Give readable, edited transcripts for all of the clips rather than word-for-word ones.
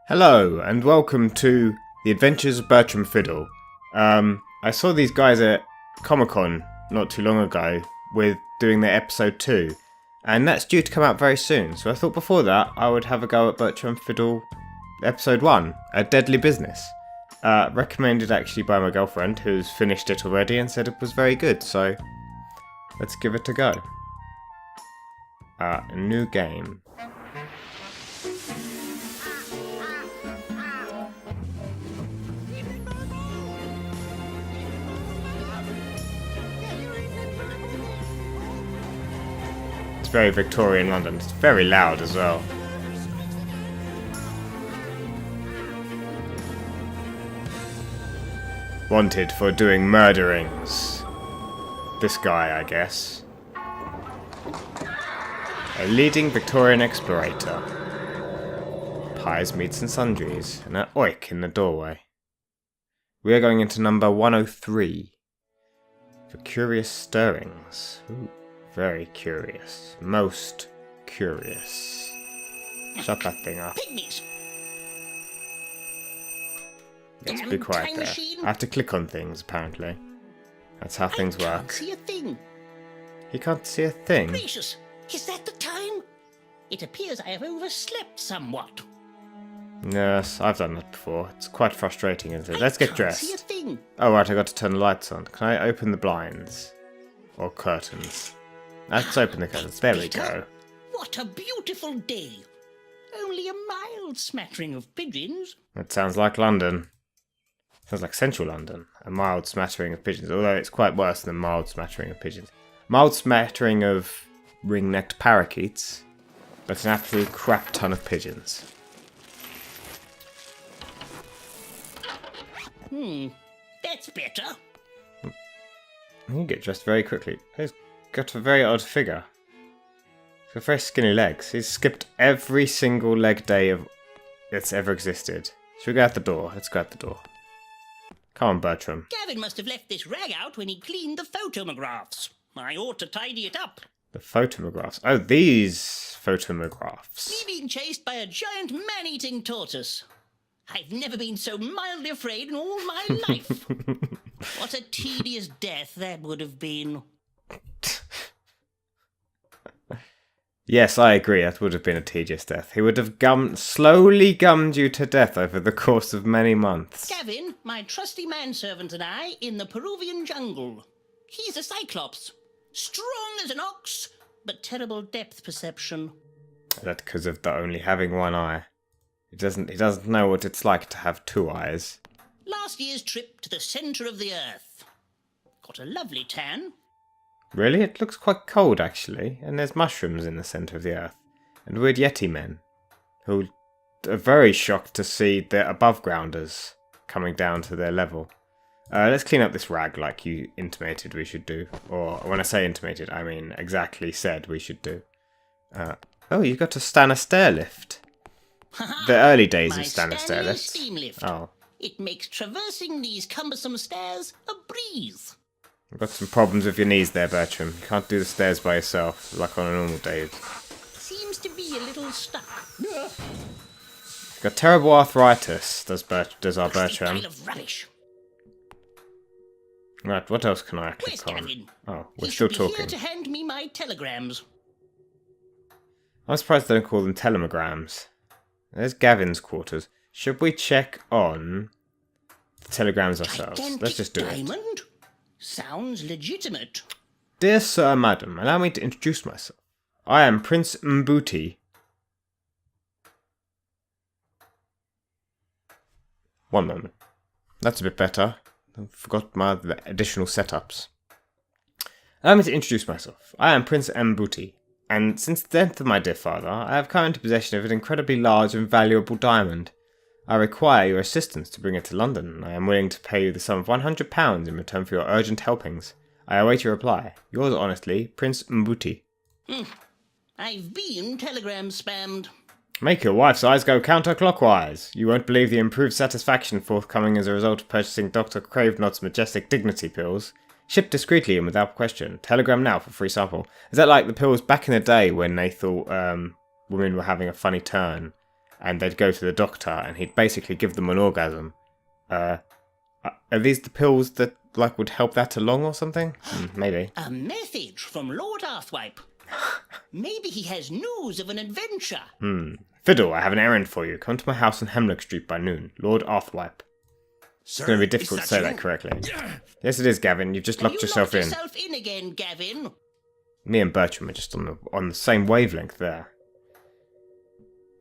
Hello, and welcome to The Adventures of Bertram Fiddle. I saw these guys at Comic-Con not too long ago with doing their episode 2, and that's due to come out very soon, so I thought before that I would have a go at Bertram Fiddle episode 1, A Deadly Business. Recommended actually by my girlfriend, who's finished it already and said it was very good, so let's give it a go. A new game. Very Victorian London. It's very loud as well. Wanted for doing murderings. This guy, I guess. A leading Victorian explorator. Pies, meats and sundries. And an oik in the doorway. We are going into number 103. For curious stirrings. Ooh. Very curious. Most curious. Shut that thing up. Pygmies. Let's be quiet there. I have to click on things, apparently. That's how things work. I can't see a thing. He can't see a thing? Gracious, is that the time? It appears I have overslept somewhat. Yes, I've done that before. It's quite frustrating, isn't it? Let's get dressed. I can't see a thing. Oh, right, I got to turn the lights on. Can I open the blinds? Or curtains? Let's open the curtains. There we go. What a beautiful day. Only a mild smattering of pigeons. That sounds like London. Sounds like central London. A mild smattering of pigeons. Although it's quite worse than a mild smattering of pigeons. Mild smattering of ring-necked parakeets. But an absolute crap ton of pigeons. That's better. You get dressed very quickly. He's got a very odd figure. He's got very skinny legs. He's skipped every single leg day that's ever existed. Should we go out the door? Let's go out the door. Come on, Bertram. Gavin must have left this rag out when he cleaned the photomographs. I ought to tidy it up. The photomographs. Oh, these photomographs. Me being chased by a giant man-eating tortoise. I've never been so mildly afraid in all my life. What a tedious death that would have been. Yes, I agree. That would have been a tedious death. He would have slowly gummed you to death over the course of many months. Gavin, my trusty manservant, and I in the Peruvian jungle. He's a cyclops. Strong as an ox, but terrible depth perception. That's because of only having one eye. He doesn't know what it's like to have two eyes. Last year's trip to the centre of the earth. Got a lovely tan. Really? It looks quite cold, actually. And there's mushrooms in the centre of the earth. And weird Yeti men. Who are very shocked to see the above-grounders coming down to their level. Let's clean up this rag like you intimated we should do. Or when I say intimated, I mean exactly said we should do. Oh, you got to stand a stair lift. The early days of stand a stair lifts. Steam lift. Oh. It makes traversing these cumbersome stairs a breeze. I've got some problems with your knees there, Bertram. You can't do the stairs by yourself, like on a normal day. Seems to be a little stuck. You've got terrible arthritis, does our Bertram. Pile of rubbish. Right, what else can I Where's click on? Gavin? Oh, we're He still should be talking. here to hand me my telegrams. I'm surprised they don't call them telegrams. There's Gavin's quarters. Should we check on the telegrams ourselves? Let's just do diamond? Sounds legitimate. Dear Sir, Madam, allow me to introduce myself. I am Prince Mbuti. One moment. That's a bit better. I forgot my additional setups. Allow me to introduce myself. I am Prince Mbuti. And since the death of my dear father, I have come into possession of an incredibly large and valuable diamond. I require your assistance to bring it to London, and I am willing to pay you the sum of £100 in return for your urgent helpings. I await your reply. Yours honestly, Prince Mbuti. I've been telegram spammed. Make your wife's eyes go counterclockwise. You won't believe the improved satisfaction forthcoming as a result of purchasing Dr. Cravenot's majestic dignity pills. Shipped discreetly and without question. Telegram now for free sample. Is that like the pills back in the day when they thought women were having a funny turn and they'd go to the doctor, and he'd basically give them an orgasm. Are these the pills that like would help that along or something? Maybe. A message from Lord Arthwipe. Maybe he has news of an adventure. Fiddle, I have an errand for you. Come to my house on Hemlock Street by noon. Lord Arthwipe. It's going to be difficult to say that correctly. Yes, it is, Gavin. You've just locked yourself in. Yourself in again, Gavin. Me and Bertram are just on the same wavelength there.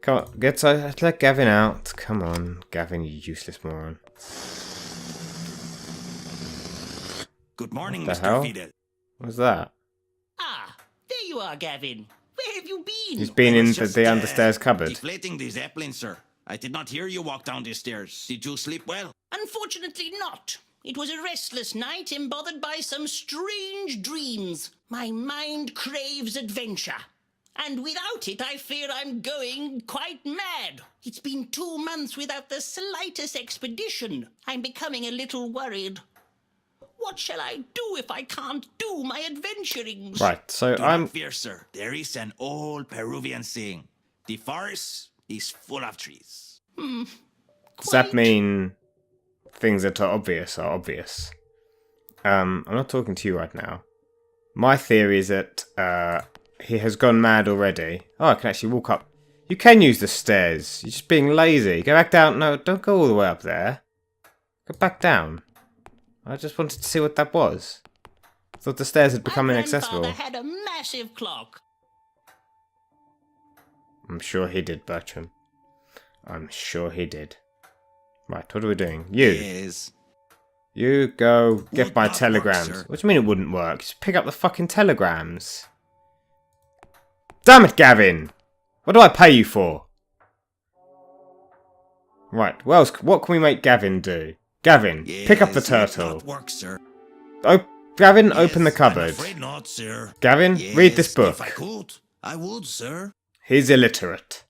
Come on, let Gavin out. Come on, Gavin, you useless moron. Good morning, What the Mr. hell? Fiddle. What's that? Ah, there you are, Gavin. Where have you been? He's been I in was the just, understairs cupboard. Deflating the Zeppelin, sir. I did not hear you walk down the stairs. Did you sleep well? Unfortunately not. It was a restless night, embothered by some strange dreams. My mind craves adventure. And without it, I fear I'm going quite mad. It's been 2 months without the slightest expedition. I'm becoming a little worried. What shall I do if I can't do my adventurings? Right, so Do I'm... not fear, sir. There is an old Peruvian saying. The forest is full of trees. Does that mean things that are obvious are obvious? I'm not talking to you right now. My theory is that he has gone mad already. Oh, I can actually walk up. You can use the stairs. You're just being lazy. Go back down. No, don't go all the way up there. Go back down. I just wanted to see what that was. I thought the stairs had become inaccessible. My grandfather had a massive clock. I'm sure he did, Bertram. I'm sure he did. Right, what are we doing? You. Yes. You go get Would my not work, telegrams. sir. What do you mean it wouldn't work? Just pick up the fucking telegrams. Damn it, Gavin! What do I pay you for? Right, what can we make Gavin do? Gavin, pick up the Yes, it turtle. not work, sir. Gavin, open the Yes, cupboard. I'm afraid not, sir. Gavin, read this Yes, book. If I could, I would, sir. He's illiterate.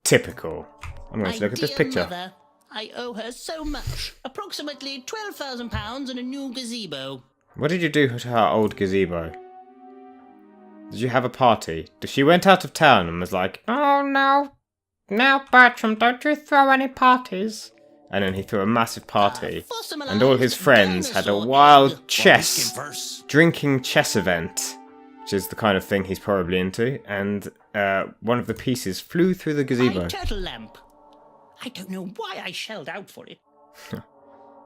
Typical. I'm going to My look at this dear picture. mother, I owe her so much. Approximately £12,000 and a new gazebo. What did you do to her old gazebo? Did you have a party? She went out of town and was like, "Oh no, now Bertram, don't you throw any parties." And then he threw a massive party. And all his friends had a dinosaur wild egg. chess, What came first? drinking chess event, which is the kind of thing he's probably into. And one of the pieces flew through the gazebo. My turtle lamp. I don't know why I shelled out for it.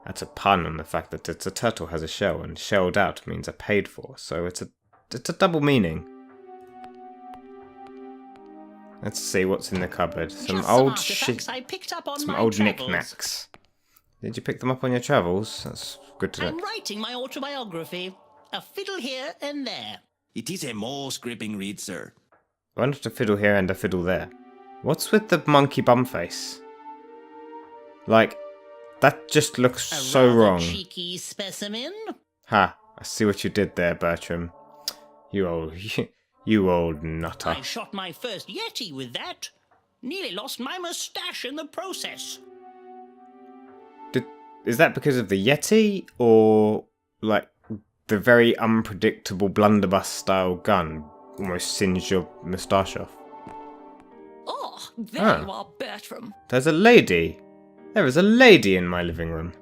That's a pun on the fact that it's a turtle has a shell, and shelled out means a paid for. So it's a double meaning. Let's see what's in the cupboard. Some Just old artifacts shit. I picked up on Some my old travels. knickknacks. Did you pick them up on your travels? That's good to I'm know. writing my autobiography. A fiddle here and there. It is a most gripping read, sir. Why not a fiddle here and a fiddle there? What's with the monkey bum face? Like, that just looks A so rather wrong. cheeky specimen. Ha! I see what you did there, Bertram. You old nutter. I shot my first Yeti with that. Nearly lost my moustache in the process. Is that because of the Yeti, or like the very unpredictable blunderbuss style gun almost singed your moustache off? Oh, there Ah. you are, Bertram. There's a lady. There is a lady in my living room.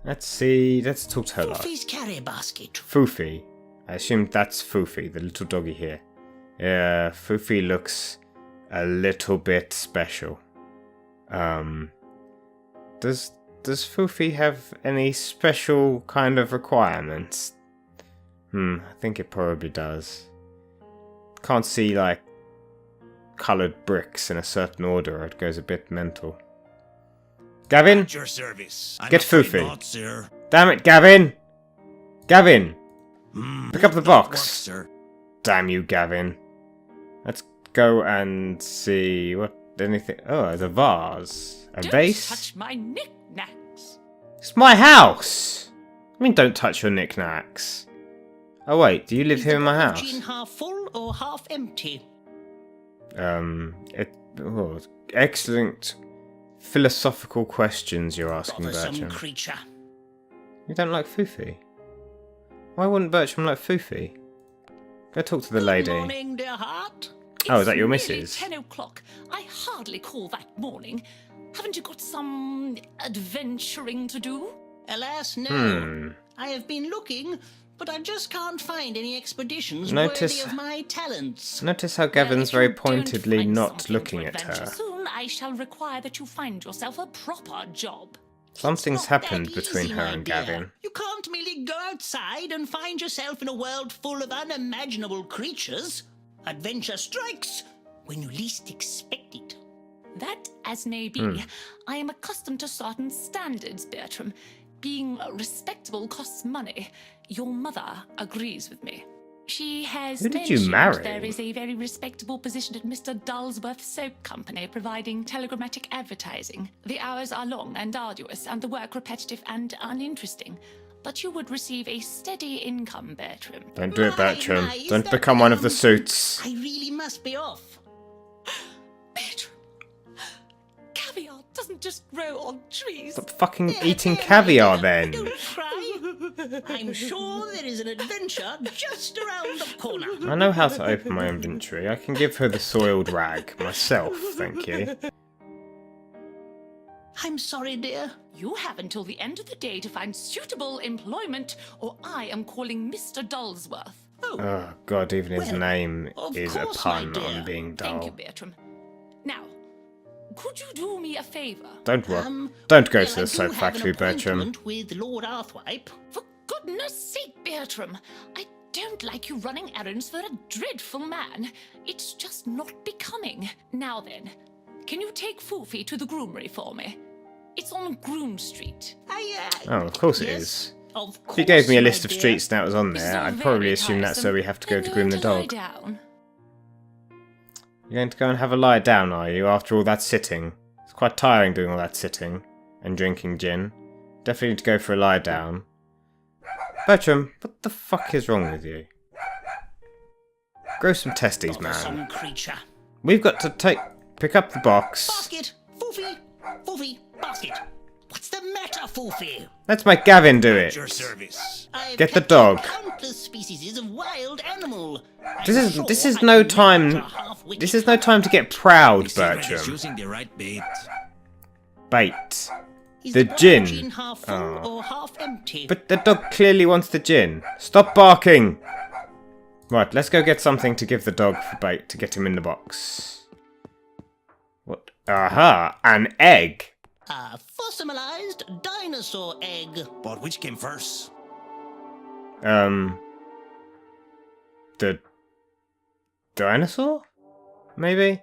Let's see. Let's talk to her. Foofy's carry basket. Foofy. I assume that's Foofy, the little doggy here. Yeah, Foofy looks a little bit special. Does Foofy have any special kind of requirements? I think it probably does. Can't see, like, coloured bricks in a certain order, it goes a bit mental. Gavin? At your service. I'm Get afraid Foofy. not, sir. Damn it, Gavin! Gavin! Pick up the Would not box. work, sir. Damn you, Gavin. Let's go and see what anything. Oh, there's a vase. A Don't vase? touch my knickknacks. It's my house! I mean, don't touch your knickknacks. Oh, wait, do you live Is here the in my bottle of house? gin half full or half empty? Excellent philosophical questions you're asking, Bothersome Bertram. creature. You don't like Foofy? Why wouldn't Bertram like Foofy? Go talk to the lady. Good morning, dear heart. Oh, is that your It's nearly missus? 10 o'clock. I hardly call that morning. Haven't you got some adventuring to do? Alas, no. I have been looking, but I just can't find any expeditions worthy of my talents. Notice how Well, Gavin's if very you don't pointedly find not something looking to at adventure her. Soon, I shall require that you find yourself a proper job. Something's Not that happened between easy, her my and dear. Gavin. You can't merely go outside and find yourself in a world full of unimaginable creatures. Adventure strikes when you least expect it. That as may be, I am accustomed to certain standards, Bertram. Being respectable costs money. Your mother agrees with me. She has Who did you mentioned marry? there is a very respectable position at Mr. Dullsworth's soap company providing telegrammatic advertising. The hours are long and arduous, and the work repetitive and uninteresting. But you would receive a steady income, Bertram. Don't do it, Bertram. My, is Don't that become one of the suits. I really must be off. Bertram! Caviar doesn't just grow on trees. Stop fucking There, eating there, my caviar dear. then. Don't cry. I'm sure there is an adventure just around the corner. I know how to open my inventory. I can give her the soiled rag myself, thank you. I'm sorry, dear. You have until the end of the day to find suitable employment, or I am calling Mr. Dullsworth. Oh god, even his Well, name of is a course, my pun dear. on being Thank you, dull. Bertram. Now, could you do me a favour? Don't go Well, to I the do soap have factory, an Bertram. appointment with Lord Arthwipe. For goodness sake, Bertram, I don't like you running errands for a dreadful man. It's just not becoming. Now then, can you take Foofy to the groomery for me? It's on Groom Street. Oh, of course it yes, is. Of course, If you gave me a my list of dear. streets and that was on This is there, all I'd probably very assume that's where we have to go to tiresome. groom the Then you dog. lie down. You're going to go and have a lie down, are you, after all that sitting? It's quite tiring doing all that sitting and drinking gin. Definitely need to go for a lie down. Bertram, what the fuck is wrong with you? Grow some testes, man. Some creature. We've got to pick up the box. Basket! Foofy! Foofy! Basket! What's the matter, Foofy? Let's make Gavin do At your it. service. I've Get the captured dog. Countless species of wild animal. This is no time. This is no time to get proud, The secret is Bertram. using the right bait. Bait. Is the bottle gin. half full Oh. or half empty? But the dog clearly wants the gin. Stop barking! Right, let's go get something to give the dog for bait to get him in the box. What? Aha! An egg! A fossilized dinosaur egg. But which came first? The dinosaur? Maybe?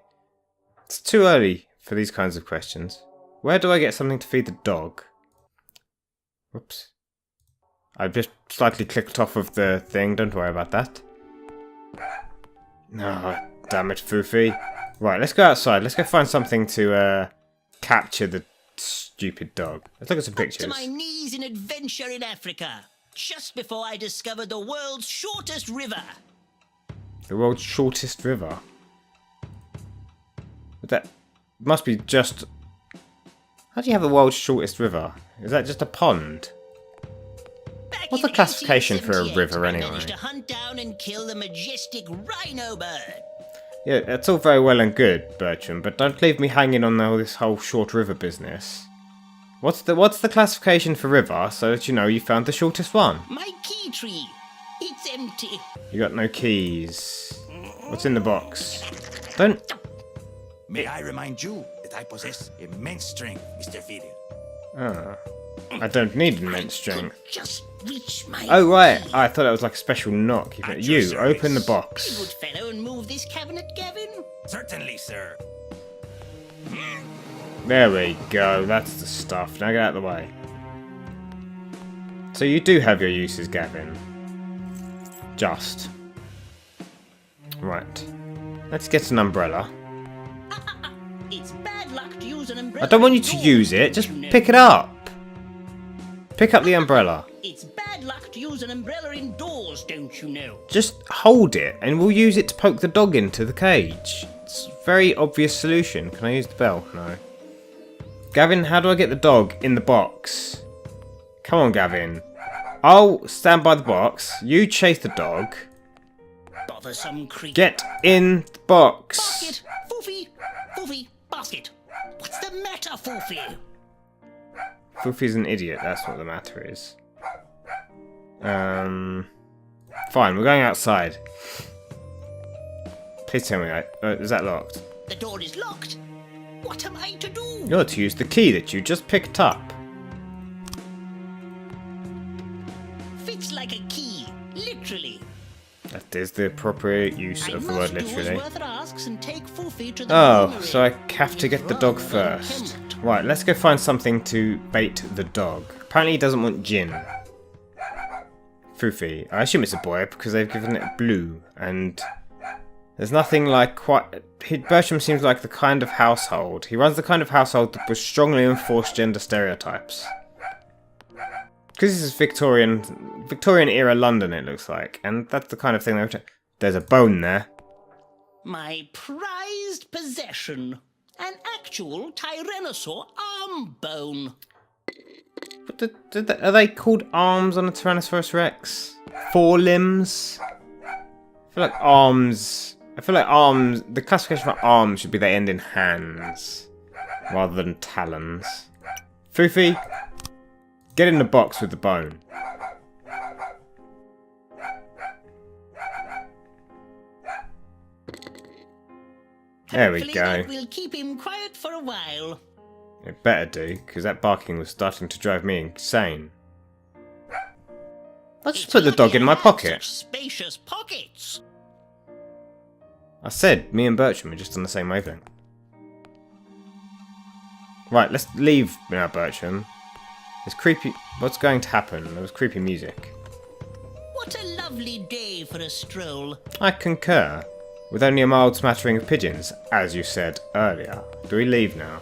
It's too early for these kinds of questions. Where do I get something to feed the dog? Whoops. I just slightly clicked off of the thing, don't worry about that. Oh, damn it, Foofy. Right, let's go outside. Let's go find something to capture the stupid dog. Let's look at some To pictures. my knees in adventure in Africa. Just before I discovered the world's shortest river. The world's shortest river. But that must be just... How do you have the world's shortest river? Is that just a pond? Back What's in the classification for a 1878, river I anyway? managed to hunt down and kill the majestic rhino bird. Yeah, that's all very well and good, Bertram, but don't leave me hanging on this whole short river business. What's the classification for river, so that you know you found the shortest one? My key tree. It's empty. You got no keys. What's in the box? Don't... May I remind you that I possess immense strength, Mr. Fiddle. Ah. I don't need immense strength. Could just reach my Oh, right. key. I thought that was like a special knock. At your You, open the service. Be a box. good fellow and move this cabinet, Gavin. Certainly, sir. There we go. That's the stuff. Now get out of the way. So you do have your uses, Gavin. Just. Right. Let's get an umbrella. It's bad luck to use an umbrella. I don't want you to indoors, use it. don't Just you know? pick it up. Pick up the umbrella. It's bad luck to use an umbrella indoors, don't you know? Just hold it and we'll use it to poke the dog into the cage. It's a very obvious solution. Can I use the bell? No. Gavin, how do I get the dog in the box? Come on, Gavin. I'll stand by the box. You chase the dog. bothersome creature. Get in the box. Basket! Foofy! Foofy! Basket! What's the matter, Foofy? Foofy's an idiot, that's what the matter is. Fine, we're going outside. Please tell me is that locked? The door is locked. What am I to do? You're to use the key that you just picked up. Fits like a key, literally. That is the appropriate use of the word literally. Worth asks and take Foofy to the Oh, groomery. so I have to get the dog first. Right, let's go find something to bait the dog. Apparently he doesn't want gin. Foofy. I assume it's a boy because they've given it blue, and there's nothing like Bertram seems like the kind of household. He runs the kind of household that would strongly enforce gender stereotypes. Because this is Victorian era London, it looks like, and that's the kind of thing they would. There's a bone there. My prized possession. An actual Tyrannosaur arm bone. But are they called arms on a Tyrannosaurus Rex? Forelimbs? I feel like arms. The classification for arms should be they end in hands rather than talons. Foofy, get in the box with the bone. There we Hopefully go. that will keep him quiet for a while. It better do, because that barking was starting to drive me insane. I'll just put the dog in my pocket. Such spacious pockets. I said me and Bertram are just on the same wavelength. Right, let's leave now, Bertram. It's creepy. What's going to happen? There was creepy music. What a lovely day for a stroll. I concur. With only a mild smattering of pigeons, as you said earlier. Do we leave now?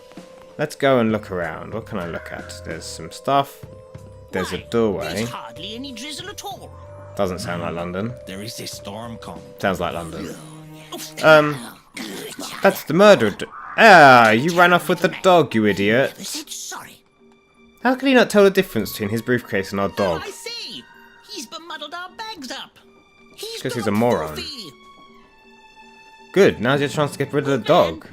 Let's go and look around. What can I look at? There's some stuff. There's a Why, doorway. There's hardly any drizzle at all. Doesn't sound like London. There is a storm coming. Sounds like London. That's the murderer. You ran off with the dog, you idiot. Sorry. How can he not tell the difference between his briefcase and our Oh, dog? I say, he's bemuddled our bags up. He's 'Cause he's got a moron. Foofy. Good, now's your chance to get rid of the dog.